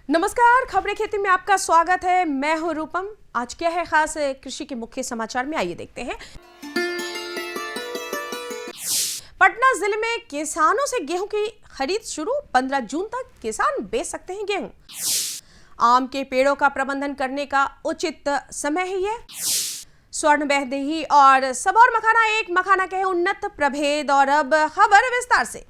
नमस्कार, खबरें खेती में आपका स्वागत है। मैं हूं रूपम। आज क्या है खास कृषि के मुख्य समाचार में, आइए देखते हैं। पटना जिले में किसानों से गेहूं की खरीद शुरू। 15 जून तक किसान बेच सकते हैं गेहूं। आम के पेड़ों का प्रबंधन करने का उचित समय है यह। स्वर्ण बहदेही और सबौर मखाना एक मखाना के उन्नत प्रभेद। और अब खबर विस्तार से।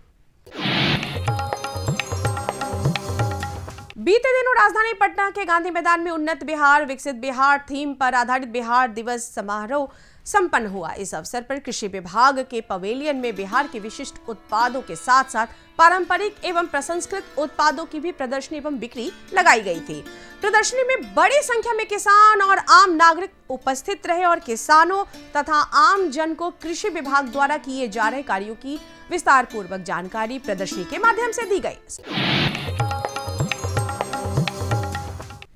बीते दिनों राजधानी पटना के गांधी मैदान में उन्नत बिहार विकसित बिहार थीम पर आधारित बिहार दिवस समारोह संपन्न हुआ। इस अवसर पर कृषि विभाग के पवेलियन में बिहार के विशिष्ट उत्पादों के साथ साथ पारंपरिक एवं प्रसंस्कृत उत्पादों की भी प्रदर्शनी एवं बिक्री लगाई गई थी। प्रदर्शनी में बड़ी संख्या में किसान और आम नागरिक उपस्थित रहे और किसानों तथा आम जन को कृषि विभाग द्वारा किए जा रहे कार्यों की विस्तार पूर्वक जानकारी प्रदर्शनी के माध्यम से दी गई।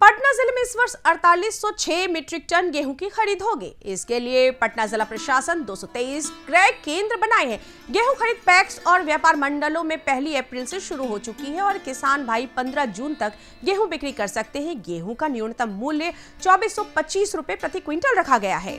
पटना जिले में इस वर्ष 4806 मीट्रिक टन गेहूं की खरीद होगी। इसके लिए पटना जिला प्रशासन 223 क्रय केंद्र बनाए हैं। गेहूं खरीद पैक्स और व्यापार मंडलों में 1 अप्रैल से शुरू हो चुकी है और किसान भाई 15 जून तक गेहूं बिक्री कर सकते हैं। गेहूं का न्यूनतम मूल्य 2425 रुपए प्रति क्विंटल रखा गया है।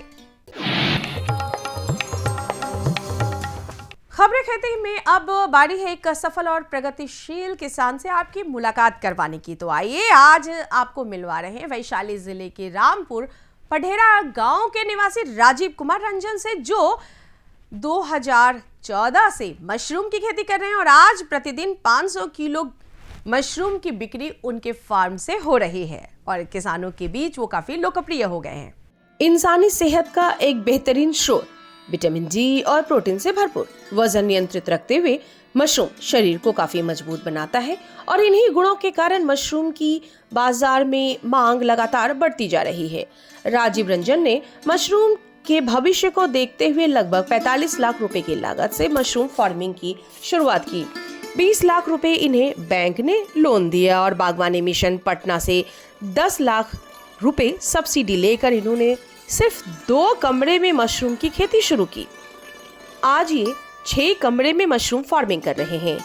खबरें खेती में अब बारी है एक सफल और प्रगतिशील किसान से आपकी मुलाकात करवाने की। तो आइए आज आपको मिलवा रहे हैं वैशाली जिले के रामपुर पढ़ेरा गांव के निवासी राजीव कुमार रंजन से, जो 2014 से मशरूम की खेती कर रहे हैं और आज प्रतिदिन 500 किलो मशरूम की बिक्री उनके फार्म से हो रही है और किसानों के बीच वो काफी लोकप्रिय हो गए हैं। इंसानी सेहत का एक बेहतरीन स्रोत, विटामिन डी और प्रोटीन से भरपूर, वजन नियंत्रित रखते हुए मशरूम शरीर को काफी मजबूत बनाता है और इन्हीं गुणों के कारण मशरूम की बाजार में मांग लगातार बढ़ती जा रही है। राजीव रंजन ने मशरूम के भविष्य को देखते हुए लगभग 45 लाख रुपए की लागत से मशरूम फार्मिंग की शुरुआत की। 20 लाख रुपए इन्हें बैंक ने लोन दिया और बागवानी मिशन पटना से 10 लाख रुपए सब्सिडी लेकर इन्होंने सिर्फ 2 कमरे में मशरूम की खेती शुरू की। आज ये 6 कमरे में मशरूम फार्मिंग कर रहे हैं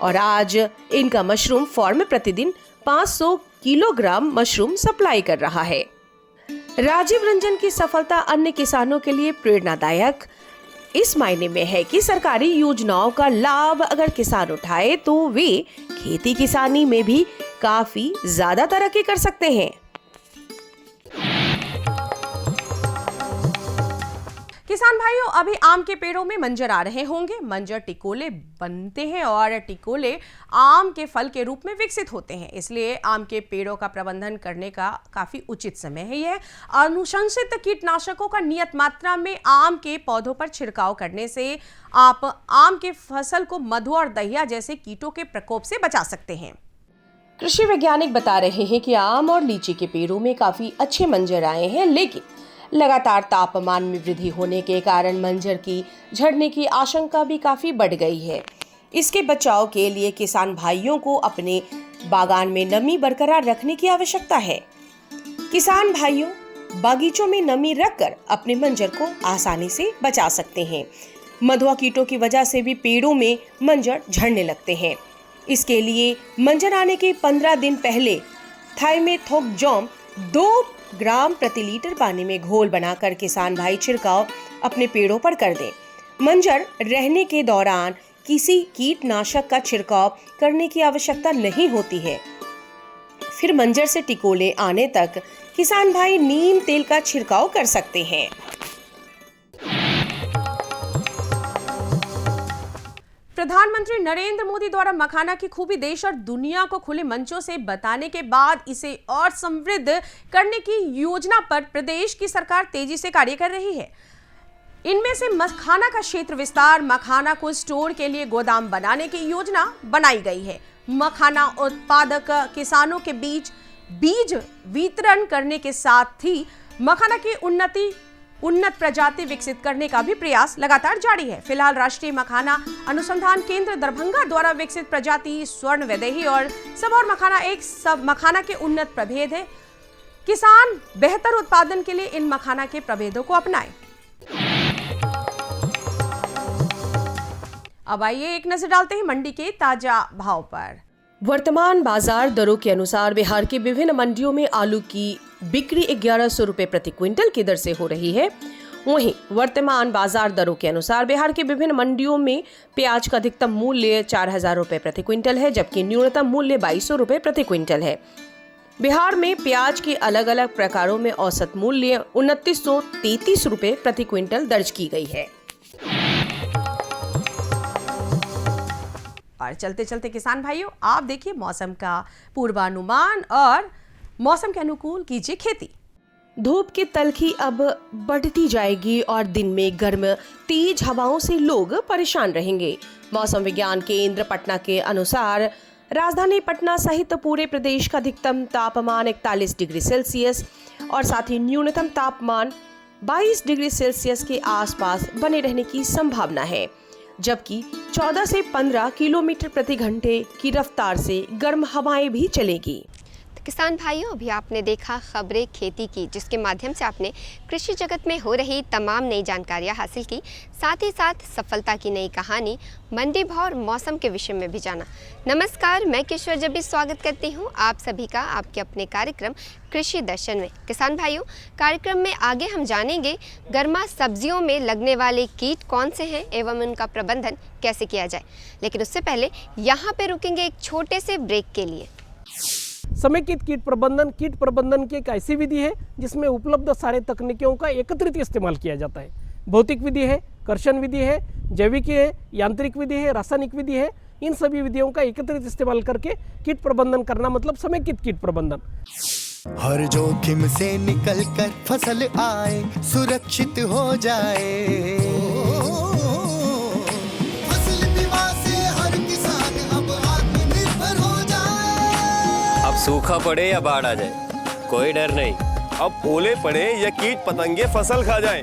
और आज इनका मशरूम फार्म प्रतिदिन 500 किलोग्राम मशरूम सप्लाई कर रहा है। राजीव रंजन की सफलता अन्य किसानों के लिए प्रेरणादायक इस मायने में है कि सरकारी योजनाओं का लाभ अगर किसान उठाए तो वे खेती किसानी में भी काफी ज्यादा तरक्की कर सकते हैं। किसान भाइयों, अभी आम के पेड़ों में मंजर आ रहे होंगे। मंजर टिकोले बनते हैं और टिकोले आम के फल के रूप में विकसित होते हैं, इसलिए आम के पेड़ों का प्रबंधन करने का काफी उचित समय है यह। अनुशंसित कीटनाशकों का नियत मात्रा में आम के पौधों पर छिड़काव करने से आप आम के फसल को मधु और दहिया जैसे कीटों के प्रकोप से बचा सकते हैं। कृषि वैज्ञानिक बता रहे हैं कि आम और लीची के पेड़ों में काफी अच्छे मंजर आए हैं, लेकिन लगातार तापमान में वृद्धि होने के कारण मंजर की झड़ने की आशंका भी काफी बढ़ गई है। इसके बचाव के लिए किसान भाइयों को अपने बागान में नमी बरकरार रखने की आवश्यकता है। किसान भाइयों, बागीचों में नमी रखकर अपने मंजर को आसानी से बचा सकते हैं। मधुआ कीटों की वजह से भी पेड़ों में मंजर झड़ने लगते हैं। इसके लिए मंजर आने के 15 दिन पहले थाइमेथोक्जोम 2 ग्राम प्रति लीटर पानी में घोल बनाकर किसान भाई छिड़काव अपने पेड़ों पर कर दें। मंजर रहने के दौरान किसी कीटनाशक का छिड़काव करने की आवश्यकता नहीं होती है। फिर मंजर से टिकोले आने तक किसान भाई नीम तेल का छिड़काव कर सकते हैं। प्रधानमंत्री नरेंद्र मोदी द्वारा मखाना की खूबी देश और दुनिया को खुले मंचों से बताने के बाद इसे और समृद्ध करने की योजना पर प्रदेश की सरकार तेजी से कार्य कर रही है। इनमें से मखाना का क्षेत्र विस्तार, मखाना को स्टोर के लिए गोदाम बनाने की योजना बनाई गई है। मखाना उत्पादक किसानों के बीच बीज वितरण करने के साथ ही मखाना की उन्नत प्रजाति विकसित करने का भी प्रयास लगातार जारी है। फिलहाल राष्ट्रीय मखाना अनुसंधान केंद्र दरभंगा द्वारा विकसित प्रजाति स्वर्ण वैदेही और सबौर मखाना एक सब मखाना के उन्नत प्रभेद है। किसान बेहतर उत्पादन के लिए इन मखाना के प्रभेदों को अपनाएं। अब आइए एक नजर डालते हैं मंडी के ताजा भाव पर। वर्तमान बाजार दरों के अनुसार बिहार की विभिन्न मंडियों में आलू की बिक्री 1100 रुपए प्रति क्विंटल की दर से हो रही है। वहीं वर्तमान बाजार दरों के अनुसार बिहार के विभिन्न मंडियों में प्याज का अधिकतम मूल्य 4000 रुपए प्रति क्विंटल है, जबकि न्यूनतम मूल्य 2200 रुपए प्रति क्विंटल है। बिहार में प्याज के अलग अलग प्रकारों में औसत मूल्य 2933 रुपए प्रति क्विंटल दर्ज की गई है। और चलते चलते किसान भाइयों, आप देखिए मौसम का पूर्वानुमान और मौसम के अनुकूल कीजिए खेती। धूप की तलखी अब बढ़ती जाएगी और दिन में गर्म तेज हवाओं से लोग परेशान रहेंगे। मौसम विज्ञान केंद्र पटना के अनुसार राजधानी पटना सहित पूरे प्रदेश का अधिकतम तापमान 41 डिग्री सेल्सियस और साथ ही न्यूनतम तापमान 22 डिग्री सेल्सियस के आसपास बने रहने की संभावना है, जबकि 14 से 15 किलोमीटर प्रति घंटे की रफ्तार से गर्म हवाएं भी चलेगी। किसान भाइयों, अभी आपने देखा खबरें खेती की, जिसके माध्यम से आपने कृषि जगत में हो रही तमाम नई जानकारियां हासिल की, साथ ही साथ सफलता की नई कहानी, मंडी भाव और मौसम के विषय में भी जाना। नमस्कार, मैं किशोर जब्बी स्वागत करती हूं आप सभी का आपके अपने कार्यक्रम कृषि दर्शन में। किसान भाइयों, कार्यक्रम में आगे हम जानेंगे गर्मा सब्जियों में लगने वाले कीट कौन से हैं एवं उनका प्रबंधन कैसे किया जाए। लेकिन उससे पहले यहाँ पे रुकेंगे एक छोटे से ब्रेक के लिए। समेकित कीट प्रबंधन की एक ऐसी विधि है जिसमें उपलब्ध सारे तकनीकों का एकत्रित इस्तेमाल किया जाता है। भौतिक विधि है, कर्षण विधि है, जैविक है, यांत्रिक विधि है, रासायनिक विधि है। इन सभी विधियों का एकत्रित इस्तेमाल करके कीट प्रबंधन करना मतलब समेकित कीट प्रबंधन। हर जोखिम से निकल कर फसल आए, सुरक्षित हो जाए, सूखा पड़े या बाढ़ आ जाए कोई डर नहीं। अब ओले पड़े या कीट पतंगे फसल खा जाए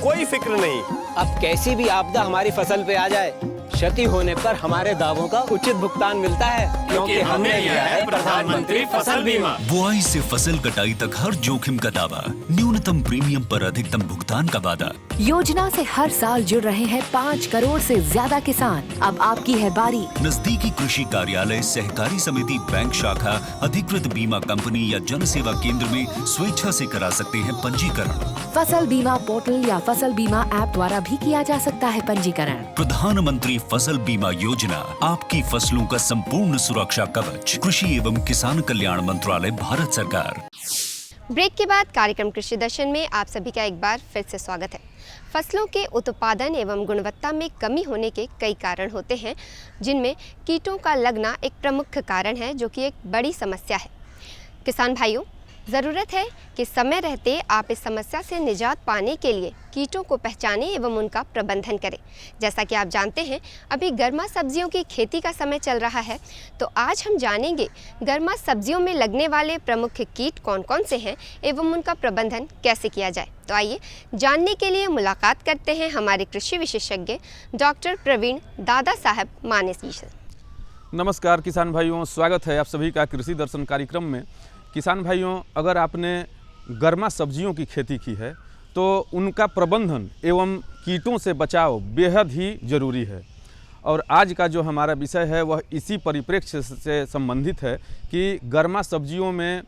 कोई फिक्र नहीं। अब कैसी भी आपदा हमारी फसल पे आ जाए, क्षति होने पर हमारे दावों का उचित भुगतान मिलता है, क्योंकि हमने लिया है प्रधानमंत्री फसल बीमा। बुआई से फसल कटाई तक हर जोखिम का दावा, न्यूनतम प्रीमियम पर अधिकतम भुगतान का वादा। योजना से हर साल जुड़ रहे हैं 5 करोड़ से ज्यादा किसान। अब आपकी है बारी। नजदीकी कृषि कार्यालय, सहकारी समिति, बैंक शाखा, अधिकृत बीमा कंपनी या जन सेवा केंद्र में स्वेच्छा से करा सकते हैं पंजीकरण। फसल बीमा पोर्टल या फसल बीमा ऐप द्वारा भी किया जा सकता है पंजीकरण। प्रधानमंत्री फसल बीमा योजना, आपकी फसलों का संपूर्ण सुरक्षा कवच। कृषि एवं किसान कल्याण मंत्रालय, भारत सरकार। ब्रेक के बाद कार्यक्रम कृषि दर्शन में आप सभी का एक बार फिर से स्वागत है। फसलों के उत्पादन एवं गुणवत्ता में कमी होने के कई कारण होते हैं, जिनमें कीटों का लगना एक प्रमुख कारण है, जो कि एक बड़ी समस्या है। किसान भाइयों, ज़रूरत है कि समय रहते आप इस समस्या से निजात पाने के लिए कीटों को पहचानें एवं उनका प्रबंधन करें। जैसा कि आप जानते हैं, अभी गर्मा सब्जियों की खेती का समय चल रहा है, तो आज हम जानेंगे गर्मा सब्जियों में लगने वाले प्रमुख कीट कौन कौन से हैं एवं उनका प्रबंधन कैसे किया जाए। तो आइए जानने के लिए मुलाकात करते हैं हमारे कृषि विशेषज्ञ डॉक्टर प्रवीण दादा साहब माने जी से। नमस्कार किसान भाइयों, स्वागत है आप सभी का कृषि दर्शन कार्यक्रम में। किसान भाइयों, अगर आपने गर्मा सब्जियों की खेती की है तो उनका प्रबंधन एवं कीटों से बचाव बेहद ही ज़रूरी है। और आज का जो हमारा विषय है वह इसी परिप्रेक्ष्य से संबंधित है कि गर्मा सब्जियों में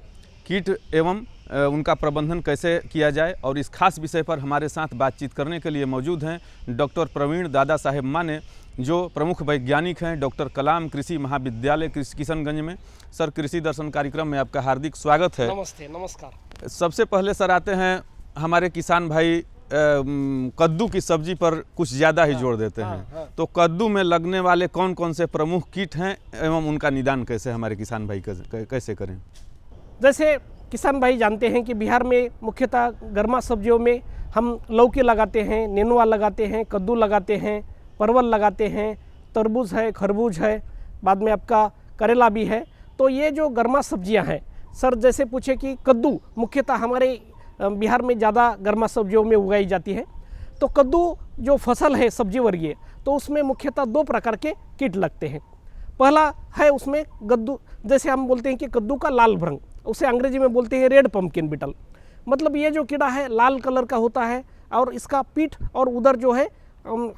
कीट एवं उनका प्रबंधन कैसे किया जाए। और इस खास विषय पर हमारे साथ बातचीत करने के लिए मौजूद हैं डॉक्टर प्रवीण दादा साहेब माने, जो प्रमुख वैज्ञानिक हैं डॉक्टर कलाम कृषि महाविद्यालय किशनगंज में। सर, कृषि दर्शन कार्यक्रम में आपका हार्दिक स्वागत है। नमस्ते। नमस्कार। सबसे पहले सर आते हैं, हमारे किसान भाई कद्दू की सब्जी पर कुछ ज़्यादा ही जोर देते हैं। तो कद्दू में लगने वाले कौन कौन से प्रमुख कीट हैं एवं उनका निदान कैसे हमारे किसान भाई कैसे करें? जैसे किसान भाई जानते हैं कि बिहार में मुख्यतः गर्मा सब्जियों में हम लौकी लगाते हैं, नेनुआ लगाते हैं, कद्दू लगाते हैं, परवल लगाते हैं, तरबूज है, खरबूज है, बाद में आपका करेला भी है। तो ये जो गर्मा सब्जियां हैं, सर जैसे पूछे कि कद्दू मुख्यतः हमारे बिहार में ज़्यादा गर्मा सब्जियों में उगाई जाती है। तो कद्दू जो फसल है सब्जी वर्गीय, तो उसमें मुख्यतः 2 प्रकार के कीट लगते हैं। पहला है उसमें कद्दू, जैसे हम बोलते हैं कि कद्दू का लाल भ्रंग, उसे अंग्रेजी में बोलते हैं रेड पम्पकिन बीटल। मतलब ये जो कीड़ा है लाल कलर का होता है और इसका पीठ और उदर जो है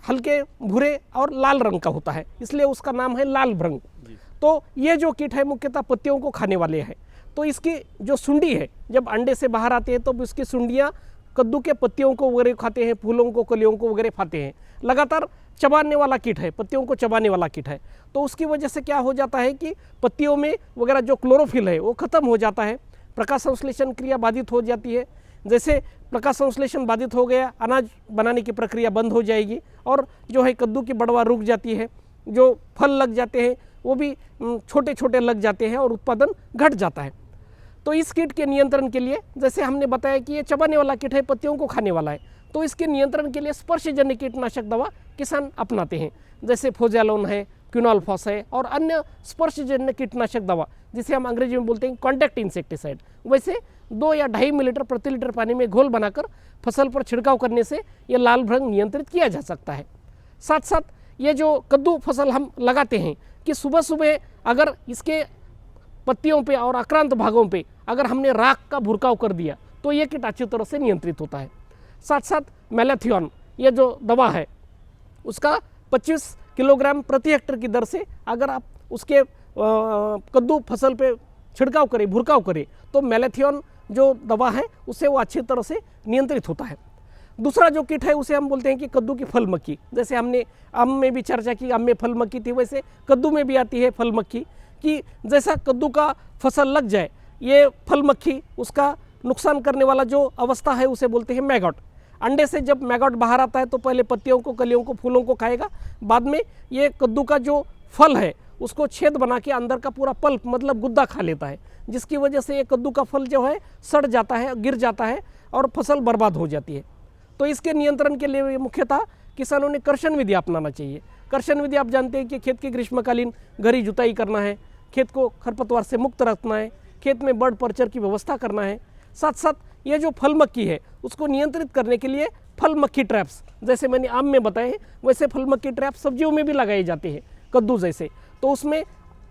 हल्के भूरे और लाल रंग का होता है, इसलिए उसका नाम है लाल भृंग। तो ये जो कीट है मुख्यतः पत्तियों को खाने वाले हैं। तो इसकी जो सुंडी है जब अंडे से बाहर आते हैं तो इसकी सुंडियाँ कद्दू के पत्तियों को वगैरह खाते हैं, फूलों को, कलियों को वगैरह खाते हैं। लगातार चबाने वाला कीट है, पत्तियों को चबाने वाला कीट है। तो उसकी वजह से क्या हो जाता है कि पत्तियों में वगैरह जो क्लोरोफिल है वो खत्म हो जाता है, प्रकाश संश्लेषण क्रिया बाधित हो जाती है। जैसे प्रकाश संश्लेषण बाधित हो गया, अनाज बनाने की प्रक्रिया बंद हो जाएगी और जो है कद्दू की बढ़वा रुक जाती है, जो फल लग जाते हैं वो भी छोटे छोटे लग जाते हैं और उत्पादन घट जाता है। तो इस कीट के नियंत्रण के लिए जैसे हमने बताया कि ये चबाने वाला कीट है, पत्तियों को खाने वाला है, तो इसके नियंत्रण के लिए स्पर्शजन्य कीटनाशक दवा किसान अपनाते हैं। जैसे फोजालोन है, क्विनोलफॉस है और अन्य स्पर्शजन्य कीटनाशक दवा जिसे हम अंग्रेजी में बोलते हैं कॉन्टैक्ट इंसेक्टिसाइड, वैसे 2 या 2.5 मिलीलीटर प्रति लीटर पानी में घोल बनाकर फसल पर छिड़काव करने से यह लाल भृंग नियंत्रित किया जा सकता है। साथ साथ ये जो कद्दू फसल हम लगाते हैं कि सुबह सुबह अगर इसके पत्तियों पे और आक्रांत भागों पे अगर हमने राख का भुरकाव कर दिया तो ये कीट अच्छी तरह से नियंत्रित होता है। साथ साथ मैलेथियन ये जो दवा है उसका 25 किलोग्राम प्रति हेक्टेयर की दर से अगर आप उसके कद्दू फसल पे छिड़काव करें, भुरकाव करें, तो मैलेथियन जो दवा है उससे वो अच्छी तरह से नियंत्रित होता है। दूसरा जो कीट है उसे हम बोलते हैं कि कद्दू की फल मक्खी। जैसे हमने आम में भी चर्चा की, आम में फल मक्खी थी, वैसे कद्दू में भी आती है फल मक्खी कि जैसा कद्दू का फसल लग जाए ये फल मक्खी उसका नुकसान करने वाला जो अवस्था है उसे बोलते हैं मैगॉट। अंडे से जब मैगॉट बाहर आता है तो पहले पत्तियों को, कलियों को, फूलों को खाएगा, बाद में ये कद्दू का जो फल है उसको छेद बना के अंदर का पूरा पल्प मतलब गुद्दा खा लेता है, जिसकी वजह से ये कद्दू का फल जो है सड़ जाता है, गिर जाता है और फसल बर्बाद हो जाती है। तो इसके नियंत्रण के लिए मुख्यतः किसानों ने कर्षण विधि अपनाना चाहिए। कर्षण विधि आप जानते हैं कि खेत की ग्रीष्मकालीन गहरी जुताई करना है, खेत को खरपतवार से मुक्त रखना है, खेत में बर्ड पर्चर की व्यवस्था करना है। साथ साथ ये जो फल मक्खी है उसको नियंत्रित करने के लिए फल मक्खी ट्रैप्स, जैसे मैंने आम में बताए हैं वैसे फल मक्खी ट्रैप्स सब्जियों में भी लगाए जाते हैं कद्दू जैसे। तो उसमें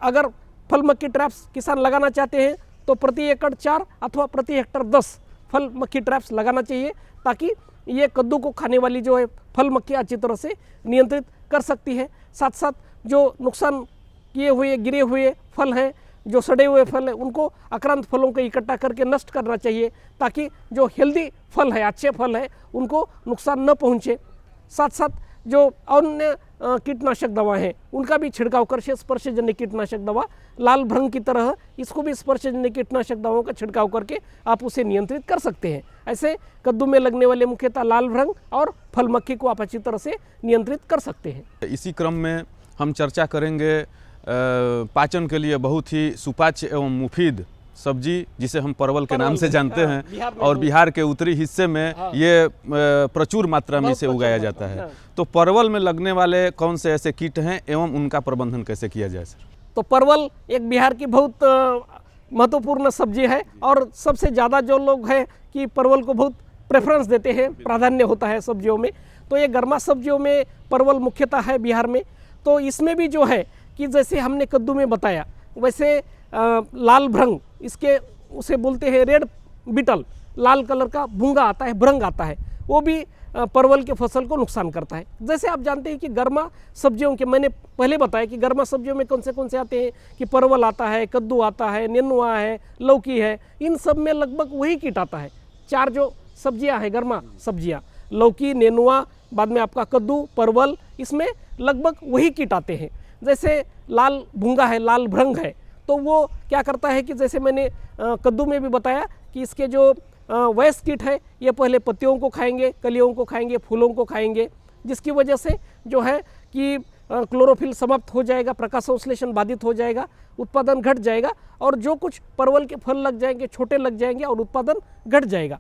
अगर फल मक्खी ट्रैप्स किसान लगाना चाहते हैं तो प्रति एकड़ 4 अथवा प्रति हेक्टर 10 फल मक्खी ट्रैप्स लगाना चाहिए, ताकि ये कद्दू को खाने वाली जो है फल मक्खी अच्छी तरह से नियंत्रित कर सकती है। साथ साथ जो नुकसान किए हुए गिरे हुए फल हैं, जो सड़े हुए फल हैं, उनको आक्रांत फलों को इकट्ठा करके नष्ट करना चाहिए, ताकि जो हेल्दी फल है, अच्छे फल है, उनको नुकसान न पहुँचे। साथ साथ जो अन्य कीटनाशक दवा हैं उनका भी छिड़काव कर, स्पर्शजन्य कीटनाशक दवा लाल भृंग की तरह इसको भी स्पर्शजन्य कीटनाशक दवाओं का छिड़काव करके आप उसे नियंत्रित कर सकते हैं। ऐसे कद्दू में लगने वाले मुख्यतः लाल भृंग और फल मक्खी को आप अच्छी तरह से नियंत्रित कर सकते हैं। इसी क्रम में हम चर्चा करेंगे पाचन के लिए बहुत ही सुपाच्य एवं मुफीद सब्जी जिसे हम परवल के नाम से जानते हैं और बिहार के उत्तरी हिस्से में ये प्रचुर मात्रा में इसे उगाया जाता है। तो परवल में लगने वाले कौन से ऐसे कीट हैं एवं उनका प्रबंधन कैसे किया जाए सर? तो परवल एक बिहार की बहुत महत्वपूर्ण सब्जी है और सबसे ज़्यादा जो लोग हैं कि परवल को बहुत प्रेफरेंस देते हैं, प्राधान्य होता है सब्जियों में। तो ये गर्मा सब्जियों में परवल मुख्यतः है बिहार में। तो इसमें भी जो है कि जैसे हमने कद्दू में बताया वैसे लाल भृंग, इसके उसे बोलते हैं रेड बीटल, लाल कलर का भूंगा आता है, भृंग आता है, वो भी परवल के फसल को नुकसान करता है। जैसे आप जानते हैं कि गर्मा सब्जियों के, मैंने पहले बताया कि गर्मा सब्जियों में कौन से आते हैं कि परवल आता है, कद्दू आता है, नेनुआ है, लौकी है, इन सब में लगभग वही कीट आता है। 4 जो सब्जियां हैं गर्मा सब्जियां, लौकी, नेनुआ, बाद में आपका कद्दू, परवल, इसमें लगभग वही कीट आते हैं। जैसे लाल भूंगा है, लाल भृंग है, तो वो क्या करता है कि जैसे मैंने कद्दू में भी बताया कि इसके जो वयस्क कीट है ये पहले पत्तियों को खाएंगे, कलियों को खाएंगे, फूलों को खाएंगे, जिसकी वजह से जो है कि क्लोरोफिल समाप्त हो जाएगा, प्रकाश संश्लेषण बाधित हो जाएगा, उत्पादन घट जाएगा और जो कुछ परवल के फल लग जाएंगे छोटे लग जाएंगे और उत्पादन घट जाएगा।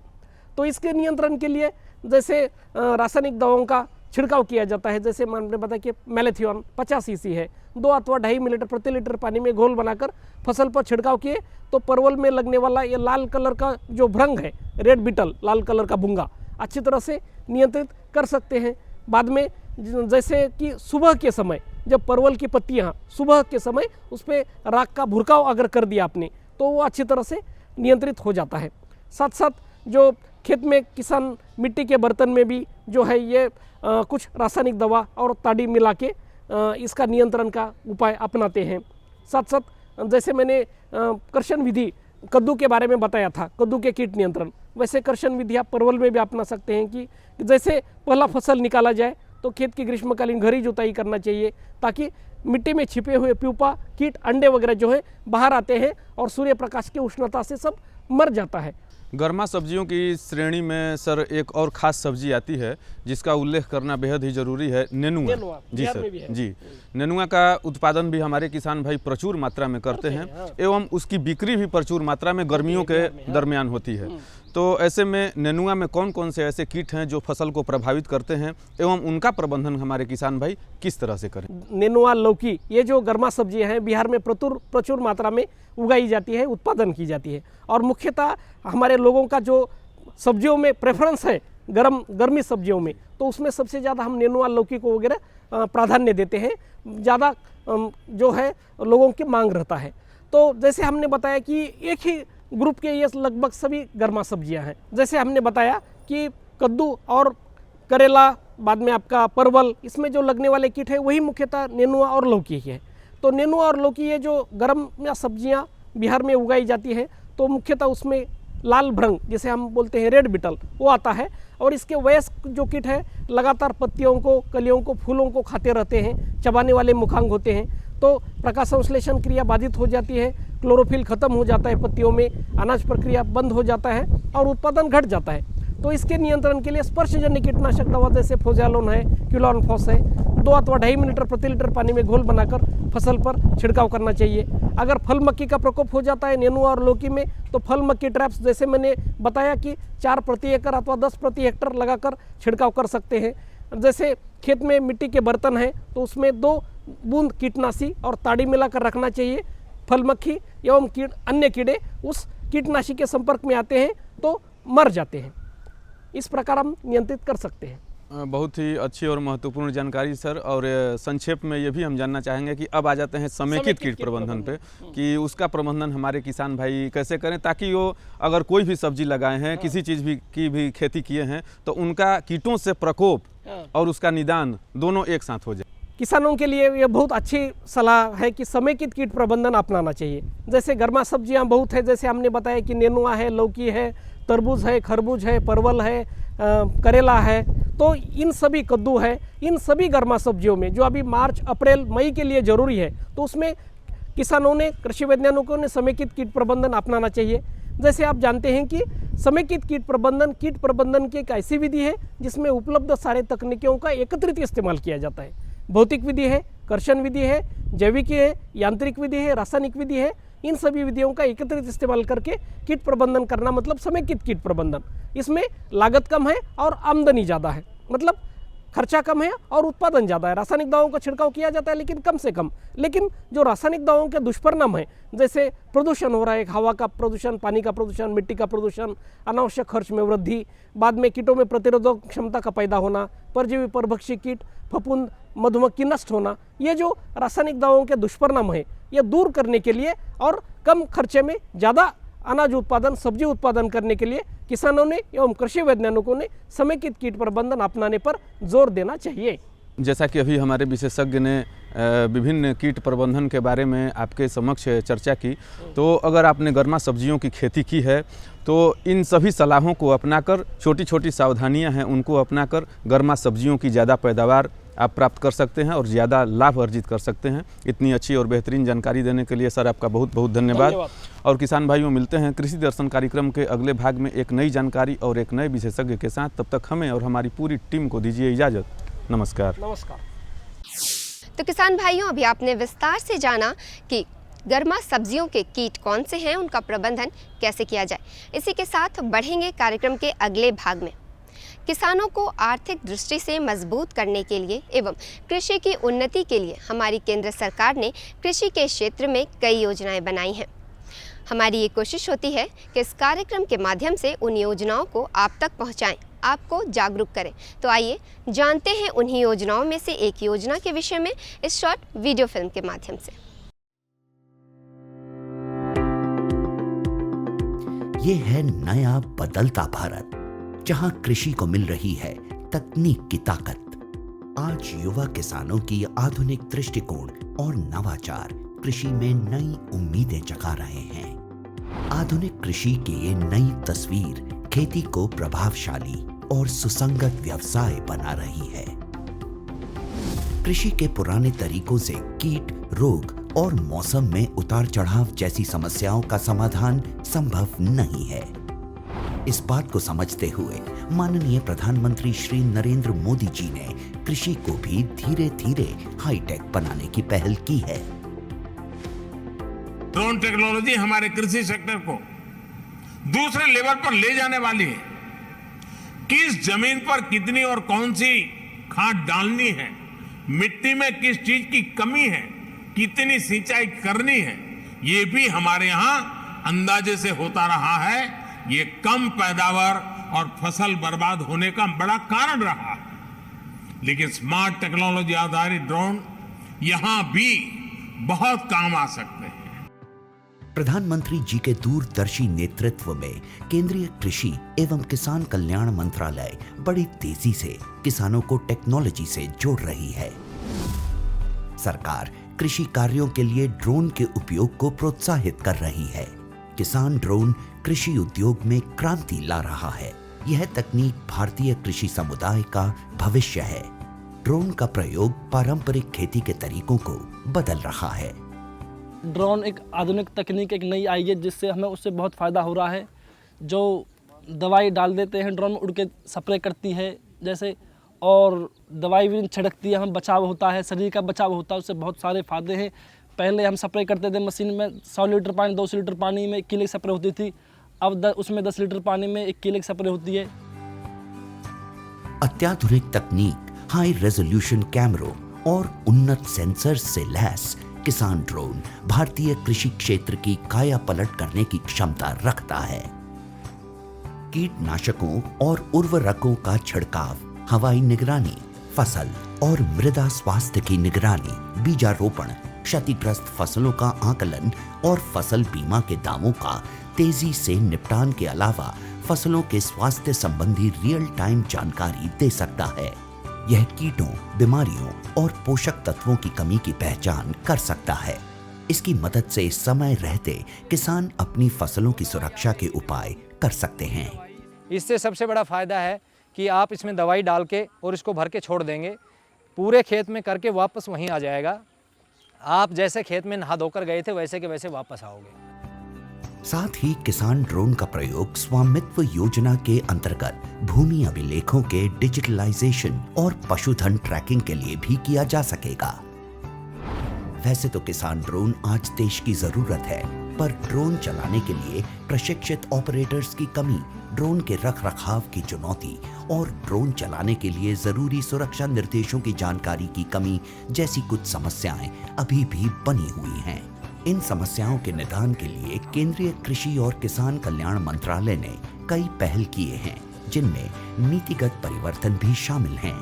तो इसके नियंत्रण के लिए जैसे रासायनिक दवाओं का छिड़काव किया जाता है। जैसे मैंने बताया कि मैलेथियन 50 cc है, 2 अथवा 2.5 मिलीलीटर प्रति लीटर पानी में घोल बनाकर फसल पर छिड़काव किए तो परवल में लगने वाला ये लाल कलर का जो भृंग है, रेड बीटल, लाल कलर का भूंगा, अच्छी तरह से नियंत्रित कर सकते हैं। बाद में जैसे कि सुबह के समय जब परवल की पत्तियाँ सुबह के समय उस पर राख का भुरकाव अगर कर दिया आपने तो वो अच्छी तरह से नियंत्रित हो जाता है। साथ साथ जो खेत में किसान मिट्टी के बर्तन में भी जो है ये कुछ रासायनिक दवा और ताड़ी मिला के इसका नियंत्रण का उपाय अपनाते हैं। साथ साथ जैसे मैंने कर्षण विधि कद्दू के बारे में बताया था, कद्दू के कीट नियंत्रण, वैसे कर्षण विधि आप परवल में भी अपना सकते हैं कि जैसे पहला फसल निकाला जाए तो खेत की ग्रीष्मकालीन घरी जुताई करना चाहिए ताकि मिट्टी में छिपे हुए प्यूपा, कीट, अंडे वगैरह जो है बाहर आते हैं और सूर्य प्रकाश की उष्णता से सब मर जाता है। गर्मा सब्जियों की श्रेणी में सर एक और ख़ास सब्जी आती है जिसका उल्लेख करना बेहद ही ज़रूरी है, नेनुआ। जी सर, जी। नेनुआ का उत्पादन भी हमारे किसान भाई प्रचुर मात्रा में करते हैं एवं उसकी बिक्री भी प्रचुर मात्रा में गर्मियों के दरमियान होती है। तो ऐसे में नेनुआ में कौन कौन से ऐसे कीट हैं जो फसल को प्रभावित करते हैं एवं उनका प्रबंधन हमारे किसान भाई किस तरह से करें? नेनुआ, लौकी, ये जो गर्मा सब्जियां हैं बिहार में प्रचुर मात्रा में उगाई जाती है, उत्पादन की जाती है और मुख्यतः हमारे लोगों का जो सब्जियों में प्रेफरेंस है गर्मी सब्जियों में, तो उसमें सबसे ज़्यादा हम नेनुआ, लौकी को वगैरह प्राधान्य देते हैं, ज़्यादा जो है लोगों की मांग रहता है। तो जैसे हमने बताया कि एक ही ग्रुप के ये लगभग सभी गर्मा सब्जियां हैं। जैसे हमने बताया कि कद्दू और करेला, बाद में आपका परवल, इसमें जो लगने वाले कीट है वही मुख्यतः नेनुआ और लौकी ही है। तो नेनुआ और लौकी ये जो गर्म या सब्जियां बिहार में उगाई जाती है तो मुख्यतः उसमें लाल भ्रंग, जिसे हम बोलते हैं रेड बिटल, वो आता है और इसके वयस्क जो कीट है लगातार पत्तियों को, कलियों को, फूलों को खाते रहते हैं, चबाने वाले मुखांग होते हैं, तो प्रकाश संश्लेषण क्रिया बाधित हो जाती है, क्लोरोफिल खत्म हो जाता है पत्तियों में, अनाज प्रक्रिया बंद हो जाता है और उत्पादन घट जाता है। तो इसके नियंत्रण के लिए स्पर्शजन्य कीटनाशक दवा जैसे फोजालोन है, क्यूलॉनफॉस है, 2 अथवा 2.5 मिलीलीटर प्रति लीटर पानी में घोल बनाकर फसल पर छिड़काव करना चाहिए। अगर फल मक्खी का प्रकोप हो जाता है नेनुआ और लौकी में तो फल मक्खी ट्रैप्स जैसे मैंने बताया कि 4 प्रति एकड़ अथवा 10 प्रति हेक्टर लगाकर छिड़काव कर सकते हैं। जैसे खेत में मिट्टी के बर्तन हैं तो उसमें 2 बूंद कीटनाशी और ताड़ी मिलाकर रखना चाहिए। फल मक्खी एवं अन्य कीड़े उस कीटनाशी के संपर्क में आते हैं तो मर जाते हैं। इस प्रकार हम नियंत्रित कर सकते हैं। बहुत ही अच्छी और महत्वपूर्ण जानकारी सर। और संक्षेप में ये भी हम जानना चाहेंगे कि अब आ जाते हैं समेकित कीट प्रबंधन पे कि उसका प्रबंधन हमारे किसान भाई कैसे करें ताकि वो अगर कोई भी सब्जी लगाए हैं, किसी चीज़ की भी खेती किए हैं तो उनका कीटों से प्रकोप और उसका निदान दोनों एक साथ हो जाए। किसानों के लिए ये बहुत अच्छी सलाह है कि समेकित कीट प्रबंधन अपनाना चाहिए। जैसे गर्मा सब्जियां बहुत है, जैसे हमने बताया कि नेनुआ है, लौकी है, तरबूज है, खरबूज है, परवल है, करेला है, तो इन सभी, कद्दू है, इन सभी गर्मा सब्जियों में जो अभी मार्च, अप्रैल, मई के लिए ज़रूरी है तो उसमें किसानों ने, कृषि वैज्ञानिकों ने समेकित कीट प्रबंधन अपनाना चाहिए। जैसे आप जानते हैं कि समेकित कीट प्रबंधन की एक ऐसी विधि है जिसमें उपलब्ध सारे तकनीकों का एकत्रित इस्तेमाल किया जाता है। भौतिक विधि है, कर्षण विधि है, जैविक है, यांत्रिक विधि है, रासायनिक विधि है, इन सभी विधियों का एकत्रित इस्तेमाल करके कीट प्रबंधन करना मतलब समेकित कीट प्रबंधन। इसमें लागत कम है और आमदनी ज़्यादा है, मतलब खर्चा कम है और उत्पादन ज़्यादा है। रासायनिक दवाओं का छिड़काव किया जाता है लेकिन कम से कम, लेकिन जो रासायनिक दवाओं के दुष्परिणाम है जैसे प्रदूषण हो रहा है, हवा का प्रदूषण, पानी का प्रदूषण, मिट्टी का प्रदूषण, अनावश्यक खर्च में वृद्धि, बाद में कीटों में प्रतिरोधक क्षमता का पैदा होना, परजीवी परभक्षी कीट, फफूंद, मधुमक्खी नष्ट होना, ये जो रासायनिक दवाओं के दुष्परिणाम है ये दूर करने के लिए और कम खर्चे में ज़्यादा अनाज उत्पादन, सब्जी उत्पादन करने के लिए किसानों ने एवं कृषि वैज्ञानिकों ने समेकित कीट प्रबंधन अपनाने पर जोर देना चाहिए। जैसा कि अभी हमारे विशेषज्ञ ने विभिन्न कीट प्रबंधन के बारे में आपके समक्ष चर्चा की, तो अगर आपने गर्मा सब्जियों की खेती की है तो इन सभी सलाहों को अपनाकर, छोटी छोटी सावधानियां हैं उनको अपनाकर गर्मा सब्जियों की ज़्यादा पैदावार आप प्राप्त कर सकते हैं और ज़्यादा लाभ अर्जित कर सकते हैं। इतनी अच्छी और बेहतरीन जानकारी देने के लिए सर आपका बहुत बहुत धन्यवाद। और किसान भाइयों, मिलते हैं कृषि दर्शन कार्यक्रम के अगले भाग में एक नई जानकारी और एक नए विशेषज्ञ के साथ। तब तक हमें और हमारी पूरी टीम को दीजिए इजाज़त। नमस्कार। तो किसान भाइयों, अभी आपने विस्तार से जाना कि गर्मा सब्जियों के कीट कौन से हैं, उनका प्रबंधन कैसे किया जाए। इसी के साथ बढ़ेंगे कार्यक्रम के अगले भाग में। किसानों को आर्थिक दृष्टि से मजबूत करने के लिए एवं कृषि की उन्नति के लिए हमारी केंद्र सरकार ने कृषि के क्षेत्र में कई योजनाएं बनाई हैं। हमारी ये कोशिश होती है कि इस कार्यक्रम के माध्यम से उन योजनाओं को आप तक पहुंचाएं, आपको जागरूक करें। तो आइए जानते हैं उन्हीं योजनाओं में से एक योजना के विषय में इस शॉर्ट वीडियो फिल्म के माध्यम से। ये है नया बदलता भारत, जहां कृषि को मिल रही है तकनीक की ताकत। आज युवा किसानों की आधुनिक दृष्टिकोण और नवाचार कृषि में नई उम्मीदें जगा रहे हैं। आधुनिक कृषि की ये नई तस्वीर खेती को प्रभावशाली और सुसंगत व्यवसाय बना रही है। कृषि के पुराने तरीकों से कीट, रोग और मौसम में उतार चढ़ाव जैसी समस्याओं का समाधान संभव नहीं है। इस बात को समझते हुए माननीय प्रधानमंत्री श्री नरेंद्र मोदी जी ने कृषि को भी धीरे धीरे हाईटेक बनाने की पहल की है। ड्रोन टेक्नोलॉजी हमारे कृषि सेक्टर को दूसरे लेवल पर ले जाने वाली है। किस जमीन पर कितनी और कौन सी खाद डालनी है, मिट्टी में किस चीज की कमी है, कितनी सिंचाई करनी है, ये भी हमारे यहाँ अंदाजे से होता रहा है। ये कम पैदावार और फसल बर्बाद होने का बड़ा कारण रहा है। लेकिन स्मार्ट टेक्नोलॉजी आधारित ड्रोन यहां भी बहुत काम आ सकते हैं। प्रधानमंत्री जी के दूरदर्शी नेतृत्व में केंद्रीय कृषि एवं किसान कल्याण मंत्रालय बड़ी तेजी से किसानों को टेक्नोलॉजी से जोड़ रही है। सरकार कृषि कार्यों के लिए ड्रोन के उपयोग को प्रोत्साहित कर रही है। किसान ड्रोन कृषि उद्योग में क्रांति ला रहा है। यह तकनीक भारतीय कृषि समुदाय का भविष्य है। ड्रोन का प्रयोग पारंपरिक खेती के तरीकों को बदल रहा है। ड्रोन एक आधुनिक तकनीक एक नई आई है, जिससे हमें उससे बहुत फ़ायदा हो रहा है। जो दवाई डाल देते हैं, ड्रोन में उड़ के स्प्रे करती है जैसे, और दवाई भी छिड़कती है, हमें बचाव होता है, शरीर का बचाव होता है, उससे बहुत सारे फ़ायदे हैं। पहले हम स्प्रे करते थे मशीन में 100 लीटर पानी 200 लीटर पानी में 1 किलो की स्प्रे होती थी। अब उसमें 10 लीटर पानी में 1 किलो की स्प्रे होती है। अत्याधुनिक तकनीक, हाई रेजोल्यूशन कैमरों और उन्नत सेंसर्स से लैस किसान ड्रोन भारतीय कृषि क्षेत्र की काया पलट करने की क्षमता रखता है। कीटनाशकों और उर्वरकों का छिड़काव, हवाई निगरानी, फसल और मृदा स्वास्थ्य की निगरानी, बीजारोपण, क्षतिग्रस्त फसलों का आकलन और फसल बीमा के दावों का तेजी से निपटान के अलावा फसलों के स्वास्थ्य संबंधी रियल टाइम जानकारी दे सकता है। यह कीटों, बीमारियों और पोषक तत्वों की कमी की पहचान कर सकता है। इसकी मदद से समय रहते किसान अपनी फसलों की सुरक्षा के उपाय कर सकते हैं। इससे सबसे बड़ा फायदा है कि आप इसमें दवाई डाल के और इसको भर के छोड़ देंगे, पूरे खेत में करके वापस वहीं आ जाएगा। आप जैसे खेत में नहा धोकर गए थे वैसे के वैसे वापस आओगे। साथ ही किसान ड्रोन का प्रयोग स्वामित्व योजना के अंतर्गत भूमि अभिलेखों के डिजिटलाइजेशन और पशुधन ट्रैकिंग के लिए भी किया जा सकेगा। वैसे तो किसान ड्रोन आज देश की जरूरत है, पर ड्रोन चलाने के लिए प्रशिक्षित ऑपरेटर्स की कमी, ड्रोन के रखरखाव की चुनौती और ड्रोन चलाने के लिए जरूरी सुरक्षा निर्देशों की जानकारी की कमी जैसी कुछ समस्याएं अभी भी बनी हुई हैं। इन समस्याओं के निदान के लिए केंद्रीय कृषि और किसान कल्याण मंत्रालय ने कई पहल किए हैं, जिनमें नीतिगत परिवर्तन भी शामिल हैं।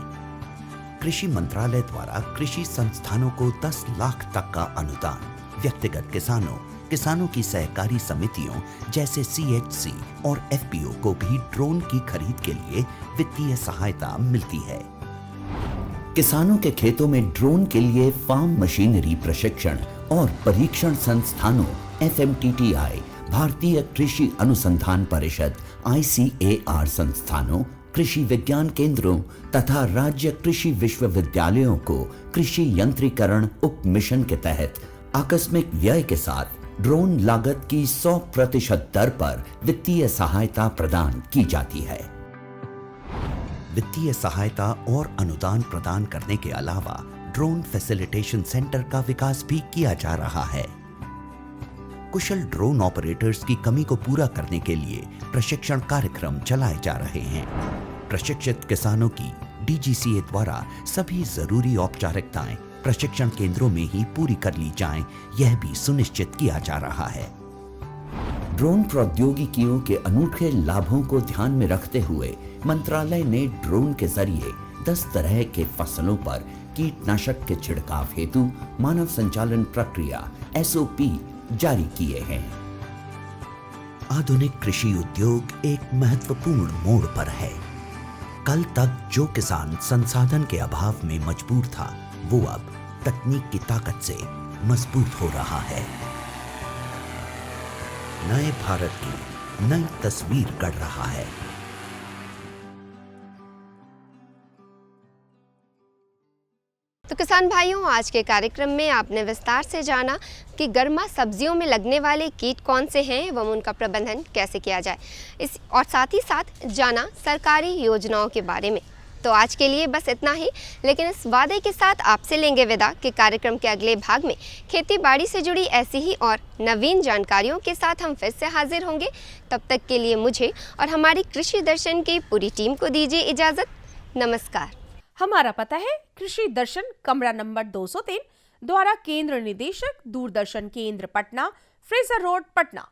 कृषि मंत्रालय द्वारा कृषि संस्थानों को 10 लाख तक का अनुदान, व्यक्तिगत किसानों की सहकारी समितियों जैसे CHC और FPO को भी ड्रोन की खरीद के लिए वित्तीय सहायता मिलती है। किसानों के खेतों में ड्रोन के लिए फार्म मशीनरी प्रशिक्षण और परीक्षण संस्थानों FMTTI, भारतीय कृषि अनुसंधान परिषद ICAR संस्थानों, कृषि विज्ञान केंद्रों तथा राज्य कृषि विश्वविद्यालयों को कृषि यंत्रीकरण उप मिशन के तहत आकस्मिक व्यय के साथ ड्रोन लागत की 100% दर पर वित्तीय सहायता प्रदान की जाती है। वित्तीय सहायता और अनुदान प्रदान करने के अलावा ड्रोन फैसिलिटेशन सेंटर का विकास भी किया जा रहा है। कुशल ड्रोन ऑपरेटर्स की कमी को पूरा करने के लिए प्रशिक्षण कार्यक्रम चलाए जा रहे हैं। प्रशिक्षित किसानों की DGCA द्वारा सभी जरूरी औपचारिकताएं प्रशिक्षण केंद्रों में ही पूरी कर ली जाएं, यह भी सुनिश्चित किया जा रहा है। ड्रोन प्रौद्योगिकियों के अनूठे लाभों को ध्यान में रखते हुए मंत्रालय ने ड्रोन के जरिए 10 तरह के फसलों पर कीटनाशक के छिड़काव हेतु मानव संचालन प्रक्रिया SOP जारी किए हैं। आधुनिक कृषि उद्योग एक महत्वपूर्ण मोड़ पर है। कल तक जो किसान संसाधन के अभाव में मजबूर था, वो अब तकनीक की ताकत से मजबूत हो रहा है। नए भारत की नई तस्वीर गढ़ रहा है। तो किसान भाइयों, आज के कार्यक्रम में आपने विस्तार से जाना कि गर्मा सब्जियों में लगने वाले कीट कौन से हैं एवं उनका प्रबंधन कैसे किया जाए, और साथ ही साथ जाना सरकारी योजनाओं के बारे में। तो आज के लिए बस इतना ही, लेकिन इस वादे के साथ आपसे लेंगे विदा कि कार्यक्रम के अगले भाग में खेती बाड़ी से जुड़ी ऐसी ही और नवीन जानकारियों के साथ हम फिर से हाजिर होंगे। तब तक के लिए मुझे और हमारी कृषि दर्शन की पूरी टीम को दीजिए इजाज़त। नमस्कार। हमारा पता है कृषि दर्शन, कमरा नंबर 203, द्वारा केंद्र निदेशक, दूरदर्शन केंद्र पटना, फ्रेजर रोड, पटना।